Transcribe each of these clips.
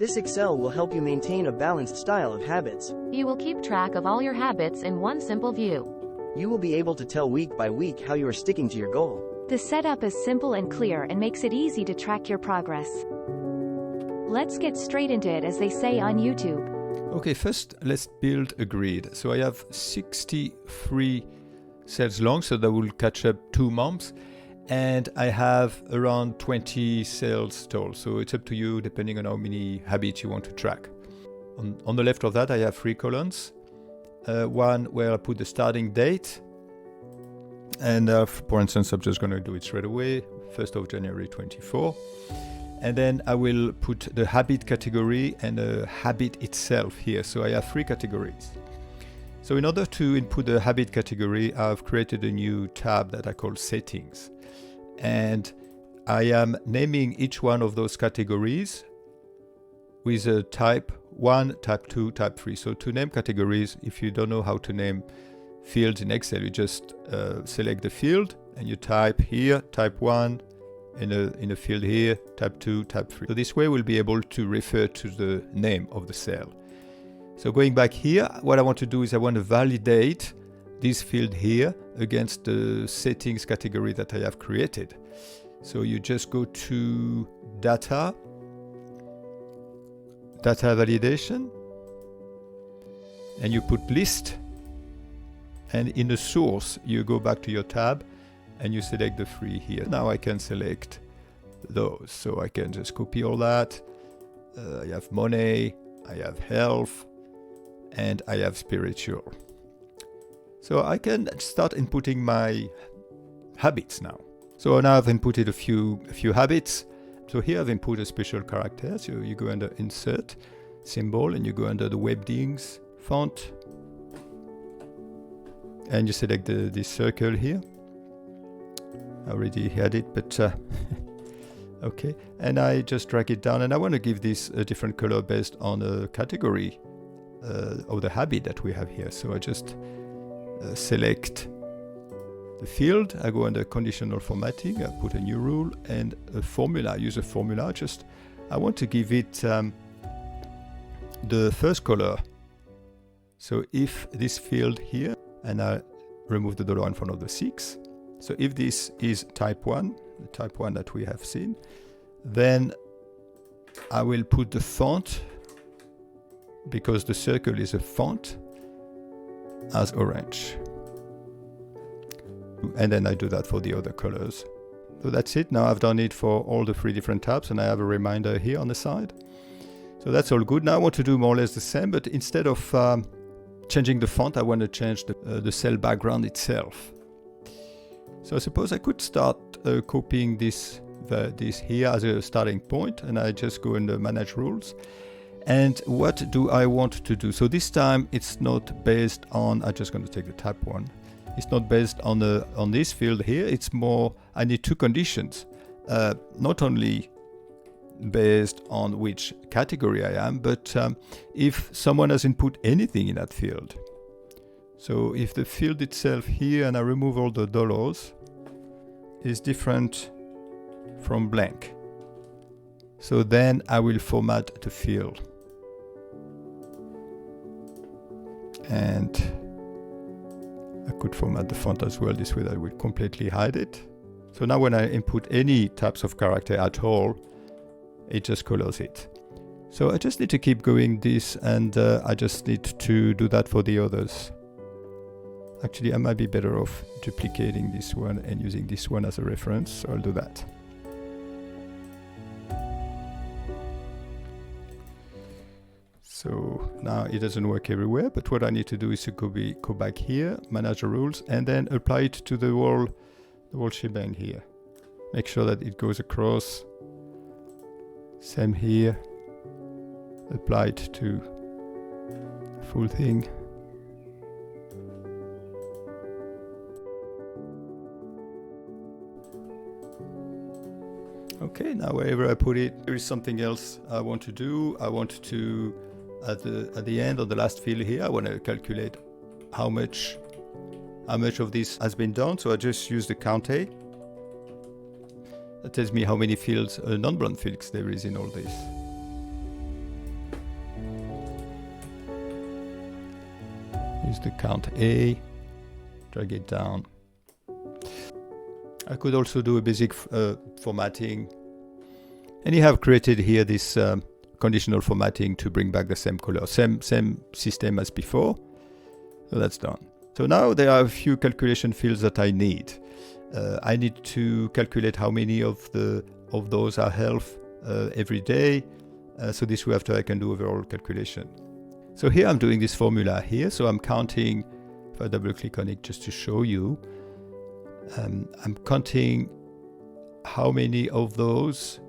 This Excel will help you maintain a balanced style of habits. You will keep track of all your habits in one simple view. You will be able to tell week by week how you are sticking to your goal. The setup is simple and clear and makes it easy to track your progress. Let's get straight into it, as they say on YouTube. Okay, first let's build a grid. So I have 63 cells long, so that will catch up 2 months. And I have around 20 cells tall. So it's up to you depending on how many habits you want to track. On the left of that, I have 3 columns. One where I put the starting date. And for instance, I'm just going to do it straight away, 1st of January 24. And then I will put the habit category and the habit itself here. So I have 3 categories. So in order to input the habit category, I've created a new tab that I call settings. And I am naming each one of those categories with a type 1, type 2, type 3. So to name categories, if you don't know how to name fields in Excel, you just select the field and you type here, type 1, in a field here, type 2, type 3. So this way we'll be able to refer to the name of the cell. So going back here, what I want to do is I want to validate this field here against the settings category that I have created. So you just go to data validation, and you put list, and in the source you go back to your tab and you select the 3 here. Now I can select those, so I can just copy all that. I have money, I have health, and I have spiritual. So I can start inputting my habits now. So now I've inputted a few habits. So here I've input a special character. So you go under Insert, Symbol, and you go under the Webdings font. And you select this circle here. I already had it, but okay. And I just drag it down, and I want to give this a different color based on the category of the habit that we have here. So I just select the field, I go under conditional formatting, I put a new rule and a formula. I use a formula, I want to give it the first color. So if this field here, and I remove the dollar in front of the 6. So if this is type 1, the type 1 that we have seen, then I will put the font, because the circle is a font, as orange. And then I do that for the other colors. So that's it. Now I've done it for all the 3 different tabs, and I have a reminder here on the side. So that's all good. Now I want to do more or less the same, but instead of changing the font, I want to change the cell background itself. So I suppose I could start copying this here as a starting point, and I just go under Manage Rules. And what do I want to do? So this time it's not based on, I'm just going to take the type 1. It's not based on this field here. It's more, I need 2 conditions. Not only based on which category I am, but if someone has input anything in that field. So if the field itself here, and I remove all the dollars, is different from blank, so then I will format the field. And I could format the font as well. This way I will completely hide it. So now when I input any types of character at all, it just colors it. So I just need to keep going this, and I just need to do that for the others. Actually, I might be better off duplicating this one and using this one as a reference, so I'll do that. So now it doesn't work everywhere, but what I need to do is to go back here, manage the rules, and then apply it to the whole shebang here. Make sure that it goes across. Same here. Apply it to full thing. Okay, now wherever I put it, there is something else I want to do. I want to, at the end of the last field here, I want to calculate how much of this has been done. So I just use the count A. That tells me how many fields, non-blank fields there is in all this. use the count A, drag it down. I could also do a basic formatting. And you have created here this conditional formatting to bring back the same color, same system as before. So that's done. So now there are a few calculation fields that I need. I need to calculate how many of those are health every day. So this way after I can do overall calculation. So here I'm doing this formula here. So I'm counting, if I double click on it just to show you, I'm counting how many of those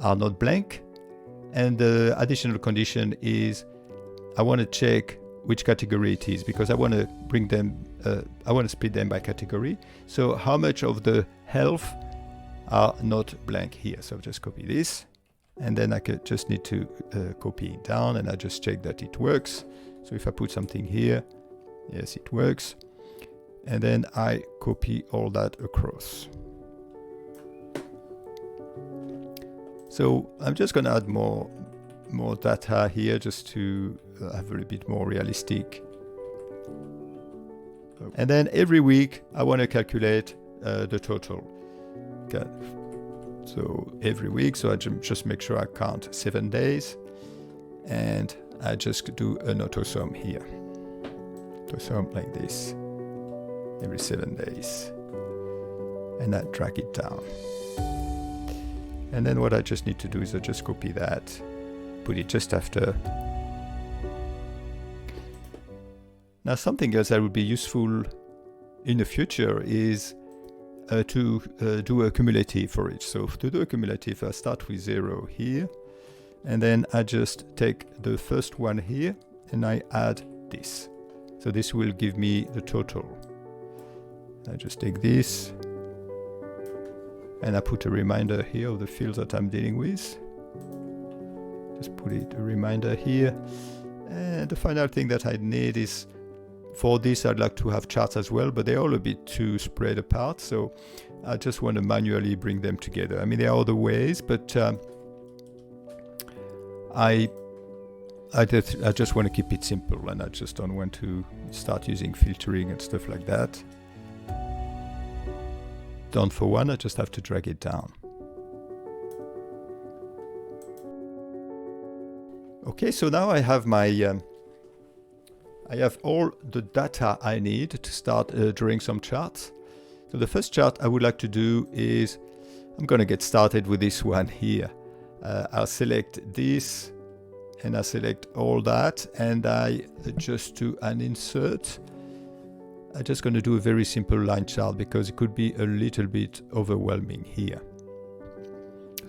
are not blank. And the additional condition is I want to check which category it is, because I want to bring them, I want to split them by category. So how much of the health are not blank here? So I'll just copy this, and then I could just need to copy it down, and I just check that it works. So if I put something here, yes, it works. And then I copy all that across. So I'm just going to add more data here just to have a little bit more realistic. And then every week I want to calculate the total. Okay. So every week, so I just make sure I count 7 days, and I just do an auto sum here. Auto sum like this every 7 days, and I drag it down. And then what I just need to do is I just copy that, put it just after. Now something else that would be useful in the future is to do a cumulative for each. So to do a cumulative, I start with 0 here, and then I just take the first one here and I add this. So this will give me the total. I just take this and I put a reminder here of the fields that I'm dealing with. Just put it a reminder here. And the final thing that I need is, for this I'd like to have charts as well, but they're all a bit too spread apart, so I just want to manually bring them together. I mean, there are other ways, but I just want to keep it simple, and I just don't want to start using filtering and stuff like that. Done for one, I just have to drag it down. Okay, so now I have my I have all the data I need to start drawing some charts. So the first chart I would like to do is, I'm going to get started with this one here. I'll select this, and I select all that, and I just do an insert. I'm just going to do a very simple line chart because it could be a little bit overwhelming here.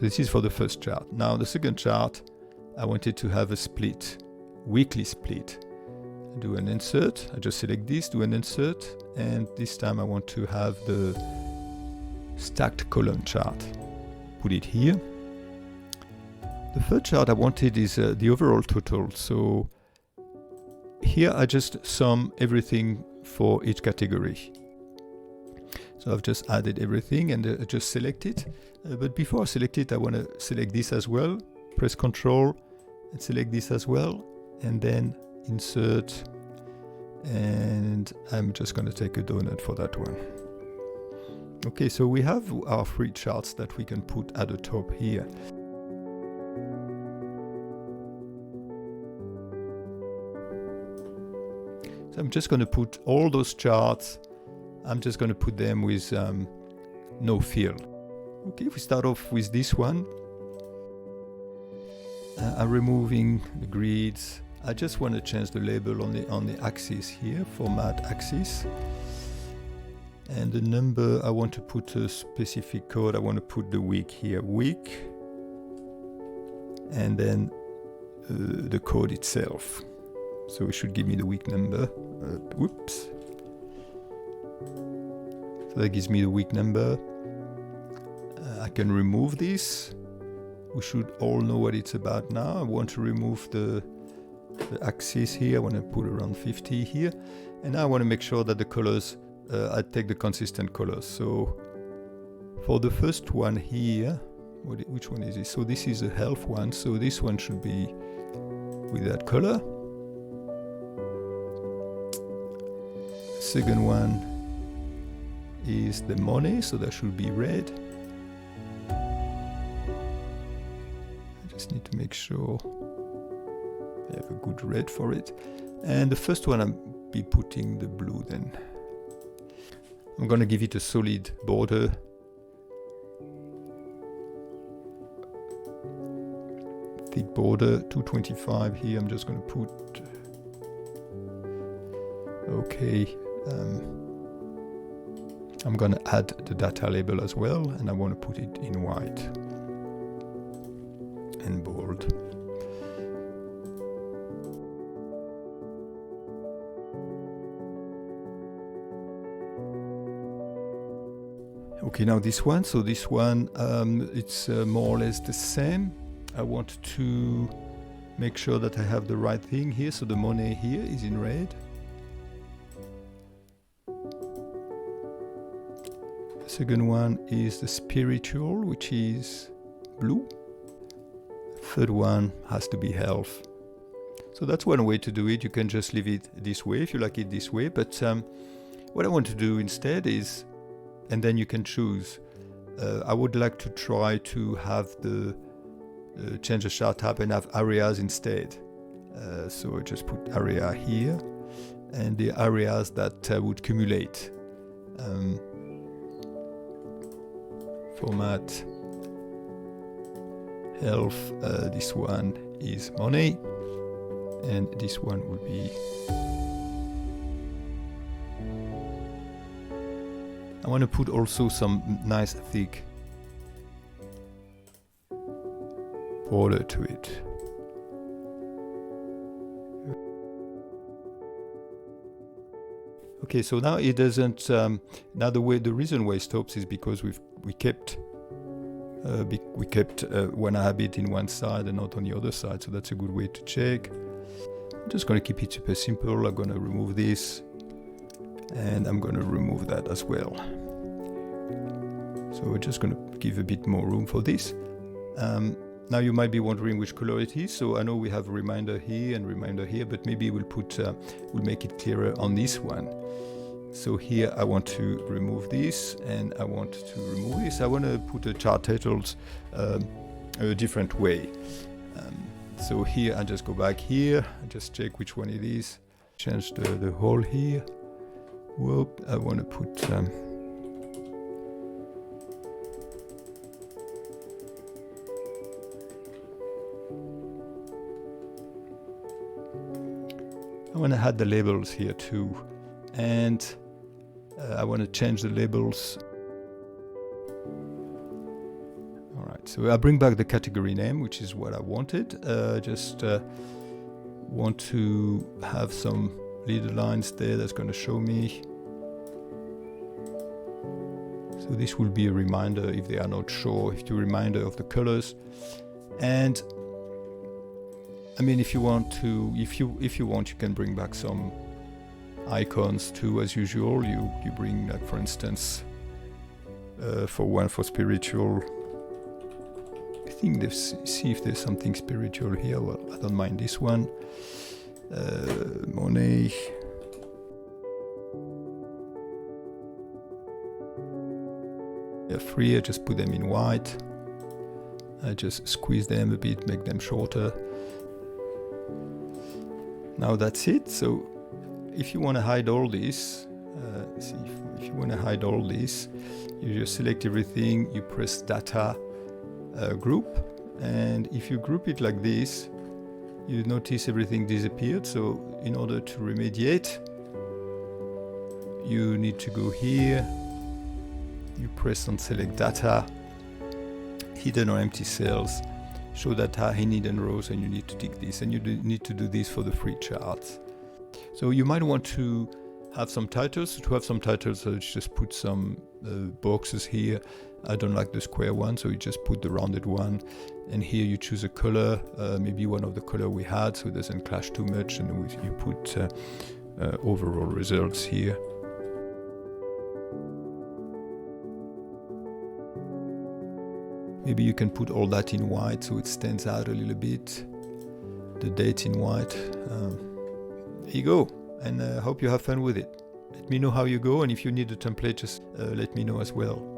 This is for the first chart. Now the second chart, I wanted to have a split, weekly split. Do an insert, I just select this, do an insert, and this time I want to have the stacked column chart. Put it here. The third chart I wanted is the overall total. So here I just sum everything for each category. So I've just added everything and I just select it. But before I select it, I want to select this as well. Press Ctrl and select this as well, and then insert, and I'm just going to take a donut for that one. Okay, so we have our three charts that we can put at the top here. So I'm just going to put all those charts, I'm just going to put them with no fill. Okay, if we start off with this one, I'm removing the grids. I just want to change the label on the axis here, format axis. And the number, I want to put a specific code. I want to put the week here, week. And then the code itself. So it should give me the week number. Whoops. So that gives me the week number. I can remove this. We should all know what it's about now. I want to remove the axis here. I want to put around 50 here. And now I want to make sure that the colors, I take the consistent colors. So for the first one here, which one is this? So this is a health one. So this one should be with that color. Second one is the money, so that should be red. I just need to make sure I have a good red for it. And the first one I'll be putting the blue then. I'm gonna give it a solid border. Thick border, 225 here. I'm just gonna put, okay. I'm gonna add the data label as well, and I want to put it in white and bold. Okay, now this one. So this one, it's more or less the same. I want to make sure that I have the right thing here. So the money here is in red. Second one is the spiritual, which is blue. Third one has to be health. So that's one way to do it. You can just leave it this way if you like it this way. But what I want to do instead is, and then you can choose, I would like to try to have the change the chart tab and have areas instead. So I just put area here, and the areas that would accumulate. Format, health, this one is money, and this one will be, I want to put also some nice thick border to it. Okay, so now it doesn't. Now the reason why it stops is because we kept one habit in one side and not on the other side. So that's a good way to check. I'm just going to keep it super simple. I'm going to remove this, and I'm going to remove that as well. So we're just going to give a bit more room for this. Now you might be wondering which color it is. So I know we have a reminder here and reminder here, but maybe we'll make it clearer on this one. So here I want to remove this, and I want to remove this. I want to put the chart titles a different way. So here I just go back here, I just check which one it is. Change the whole here. Whoop, I want to put I want to add the labels here too, and I want to change the labels. All right, so I bring back the category name, which is what I wanted. Just want to have some little lines there that's going to show me. So this will be a reminder if they are not sure, if it's a reminder of the colors. And I mean, if you want, you can bring back some icons too, as usual. You bring, like, for instance, for spiritual. I think see if there's something spiritual here. Well, I don't mind this one. Money. They're free. I just put them in white. I just squeeze them a bit, make them shorter. Now that's it. So if you want to hide all this, if you want to hide all this, you just select everything, you press data group, and if you group it like this, you notice everything disappeared. So in order to remediate, you need to go here, you press on select data, hidden or empty cells, show data in hidden rows, and you need to tick this, and you need to do this for the free charts. So you might want to have some titles. To have some titles, so just put some boxes here. I don't like the square one, so you just put the rounded one, and here you choose a color, maybe one of the color we had, so it doesn't clash too much, and you put overall results here. Maybe you can put all that in white so it stands out a little bit. The date in white. There you go, and I hope you have fun with it. Let me know how you go, and if you need a template, just let me know as well.